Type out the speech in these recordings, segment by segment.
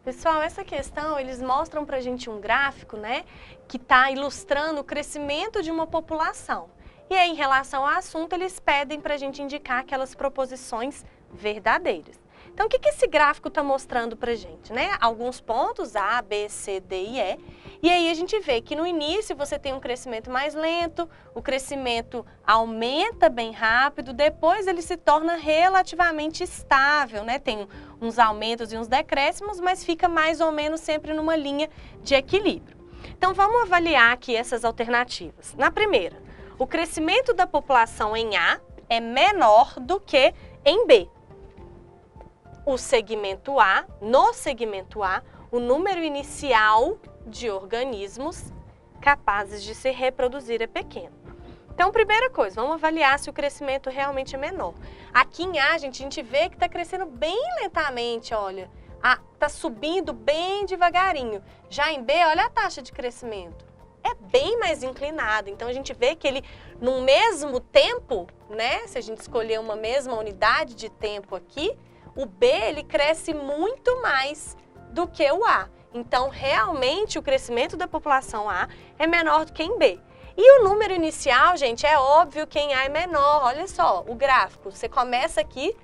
Pessoal, essa questão, eles mostram pra gente um gráfico, né, que está ilustrando o crescimento de uma população. E aí, em relação ao assunto, eles pedem pra gente indicar aquelas proposições verdadeiras. Então, o que esse gráfico está mostrando pra gente, né? Alguns pontos, A, B, C, D e E. E aí a gente vê que no início você tem um crescimento mais lento, o crescimento aumenta bem rápido, depois ele se torna relativamente estável, né? Tem uns aumentos e uns decréscimos, mas fica mais ou menos sempre numa linha de equilíbrio. Então, vamos avaliar aqui essas alternativas. Na primeira, o crescimento da população em A é menor do que em B. No segmento A, o número inicial de organismos capazes de se reproduzir é pequeno. Então, primeira coisa, vamos avaliar se o crescimento realmente é menor. Aqui em A, a gente vê que está crescendo bem lentamente, olha. Está subindo bem devagarinho. Já em B, olha a taxa de crescimento. É bem mais inclinado. Então, a gente vê que ele, no mesmo tempo, né? Se a gente escolher uma mesma unidade de tempo aqui, o B, ele cresce muito mais do que o A. Então, realmente, o crescimento da população A é menor do que em B. E o número inicial, gente, é óbvio que em A é menor. Olha só, o gráfico. Você começa aqui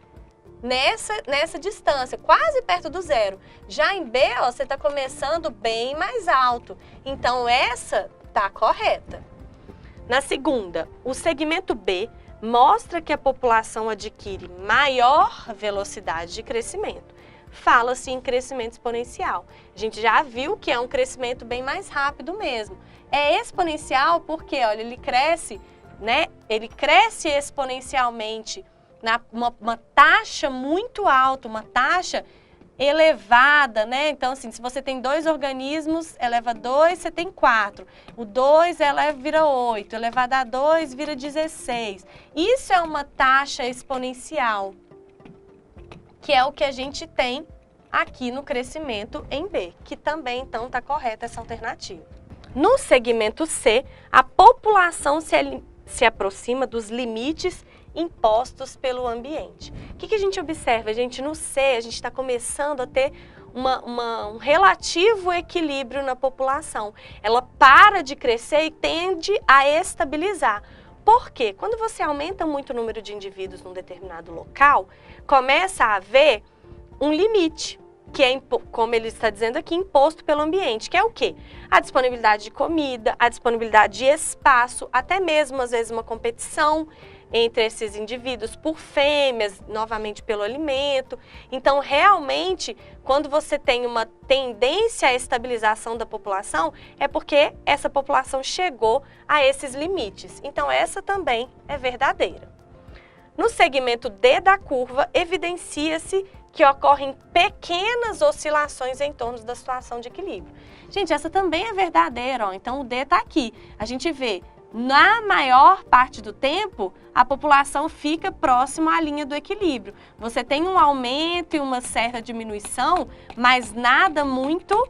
nessa distância, quase perto do zero. Já em B, ó, você está começando bem mais alto. Então, essa está correta. Na segunda, o segmento B mostra que a população adquire maior velocidade de crescimento. Fala-se em crescimento exponencial. A gente já viu que é um crescimento bem mais rápido mesmo. É exponencial porque, olha, ele cresce, né? Ele cresce exponencialmente uma taxa muito alta, uma taxa elevada, né? Então, assim, se você tem 2 organismos, eleva 2, você tem 4. O 2 vira 8, elevado a 2 vira 16. Isso é uma taxa exponencial, que é o que a gente tem aqui no crescimento em B, que também, então, está correta essa alternativa. No segmento C, a população se aproxima dos limites impostos pelo ambiente. O que a gente observa? Gente, no C, a gente está começando a ter um relativo equilíbrio na população. Ela para de crescer e tende a estabilizar. Por quê? Quando você aumenta muito o número de indivíduos num determinado local, começa a haver um limite, que é, como ele está dizendo aqui, imposto pelo ambiente, que é o quê? A disponibilidade de comida, a disponibilidade de espaço, até mesmo, às vezes, uma competição entre esses indivíduos por fêmeas, novamente pelo alimento. Então, realmente, quando você tem uma tendência à estabilização da população, é porque essa população chegou a esses limites. Então, essa também é verdadeira. No segmento D da curva, evidencia-se que ocorrem pequenas oscilações em torno da situação de equilíbrio. Gente, essa também é verdadeira, ó. Então, o D está aqui. A gente vê, na maior parte do tempo, a população fica próximo à linha do equilíbrio. Você tem um aumento e uma certa diminuição, mas nada muito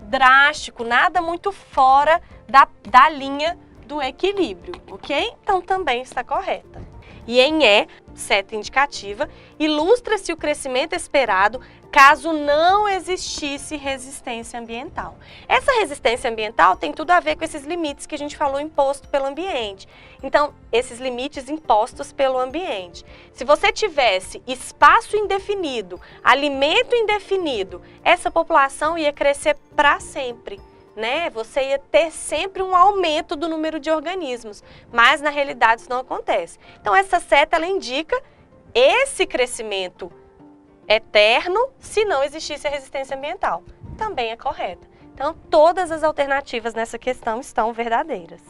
drástico, nada muito fora da linha do equilíbrio, ok? Então, também está correta. E em E, seta indicativa, ilustra-se o crescimento esperado caso não existisse resistência ambiental. Essa resistência ambiental tem tudo a ver com esses limites que a gente falou imposto pelo ambiente. Então, esses limites impostos pelo ambiente. Se você tivesse espaço indefinido, alimento indefinido, essa população ia crescer para sempre, né? Você ia ter sempre um aumento do número de organismos, mas na realidade isso não acontece. Então, essa seta ela indica esse crescimento eterno se não existisse a resistência ambiental. Também é correta. Então, todas as alternativas nessa questão estão verdadeiras.